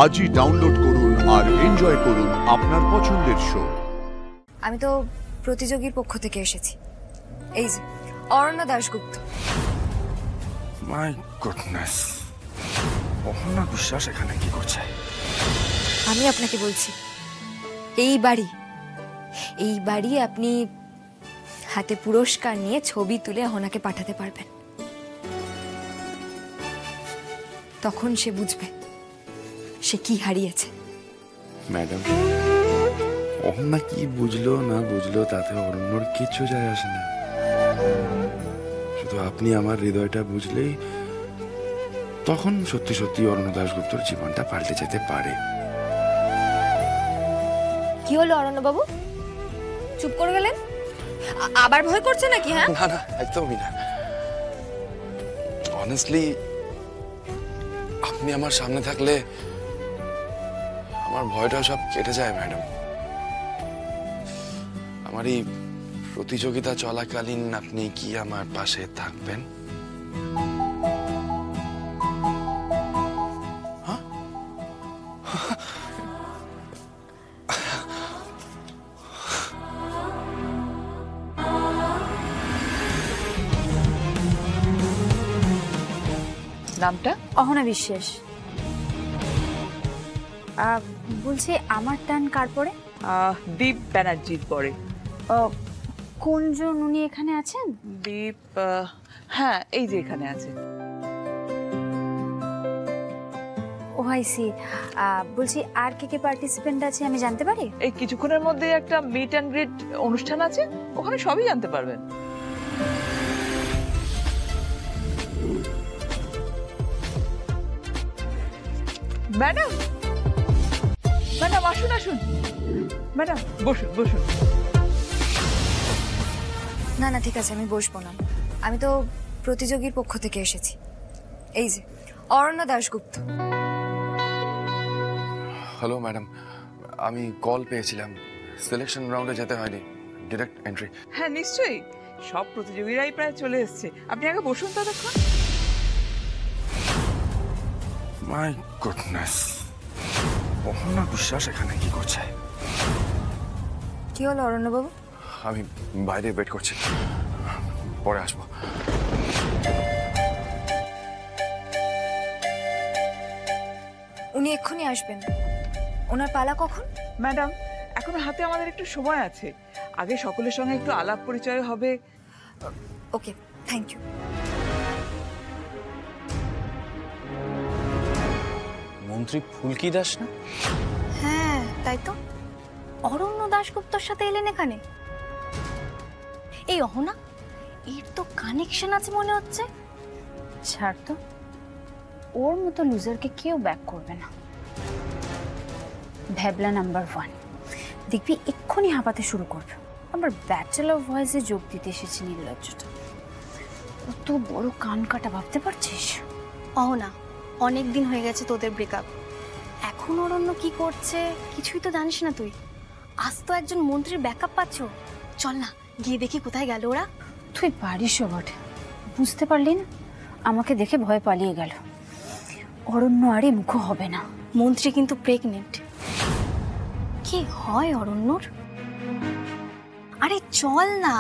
আজই ডাউনলোড করুন আর এনজয় করুন আপনার পছন্দের শো। আমি তো প্রতিযোগীর পক্ষ থেকে এসেছি, এই যে অরণ্য দাশগুপ্ত। মাই গুডনেস, অহনা বিশ্বাস এখানে কি করছে? আমি আপনাকে বলছি, এই বাড়ি আপনি হাতে পুরস্কার নিয়ে ছবি তুলে অহনাকে পাঠাতে পারবেন। তখন সে বুঝবে সে কি হারিয়েছে। ম্যাডাম, অহনা কি বুঝলো না বুঝলো তাতে অরণ্যর কিচ্ছু যায় আসে না। শুধু আপনি আমার হৃদয়টা বুঝলেই তখন সত্যি সত্যি অরণ্য দাশগুপ্তর জীবনটা পাল্টে যেতে পারে। কি হলো অরণ্য বাবু, চুপ করে গেলেন? আবার ভয় করছে নাকি? হ্যাঁ, না না, একদমই না। অনেস্টলি আপনি আমার সামনে থাকলে আমার ভয়টা সব কেটে যায় ম্যাডাম। আমার এই প্রতিযোগিতা চলাকালীন আপনি কি আমার পাশে থাকবেন? নামটা? অহনা বিশ্বাস। বলছি আমার টান কার পরে? দীপ ব্যানার্জির পরে। কোনজন উনি এখানে আছেন? দীপ, হ্যাঁ এই যে এখানে আছে। ও আইসি। বলছি আর কে পার্টিসিপেন্ট আছে আমি জানতে পারি? এই কিছুক্ষণের মধ্যে একটা মিট অ্যান্ড গ্রিট অনুষ্ঠান আছে, ওখানে সবই জানতে পারবেন। ম্যাডাম, ম্যাডাম আসুন আসুন। ম্যাডাম বসুন বসুন। না না ঠিক আছে, আমি বসবো না। আমি তো প্রতিযোগীর পক্ষ থেকে এসেছি, এই যে অরণ্য দাশগুপ্ত। হ্যালো ম্যাডাম, আমি কল পেয়েছিলাম, সিলেকশন রাউন্ডে যেতে হয়নি, ডিরেক্ট এন্ট্রি। হ্যাঁ নিশ্চয়ই, সব প্রতিযোগীরাই প্রায় চলে এসছে, আপনি আগে বসুন ততক্ষণ। মাই গুডনেস, অহনা বিশ্বাস এখানে কি করছে? কি হলো অরণ্য বাবু? আমি বাইরে ওয়েট করছি, পরে আসবো। উনি এক্ষুনি আসবেন। ওনার পালা কখন? ম্যাডাম এখনো হাতে আমাদের একটু সময় আছে, আগে সকলের সঙ্গে একটু আলাপ পরিচয় হবে। ওকে, থ্যাংক ইউ। মন্ত্রী ফুলকি দাস না? হ্যাঁ তাই তো। অরণ্য দাশগুপ্তর সাথে এলেন এখানে? এই অহনা, এর তো কানেকশন আছে মনে হচ্ছে। ছাড় তো, ওর মতো লুজারকে কেউ ব্যাক করবে না। ভ্যাবলা নাম্বার 1, দেখবি এক্ষুনি হাঁপাতে শুরু করবে। আবার ব্যাচেলর ভয়েসে যোগ দিতে এসেছে নির্লজ্জটা। কত বড় কান কাটা ভাবতে পারছিস? অহনা, অনেক দিন হয়ে গেছে তোদের ব্রেকআপ, এখন অরণ্য কি করছে কিছুই তো জানিস না তুই। আজ তো একজন মন্ত্রীর ব্যাকআপ পাচ্ছ, চল না গিয়ে দেখি কোথায় গেল ওরা। তুই পারিস বটে, বুঝতে পারলি না? আমাকে দেখে ভয় পালিয়ে গেল। অরণ্য আরে মুখ হবে না। মন্ত্রী কিন্তু প্রেগনেন্ট। কি হয় অরণ্যর? আরে চল না।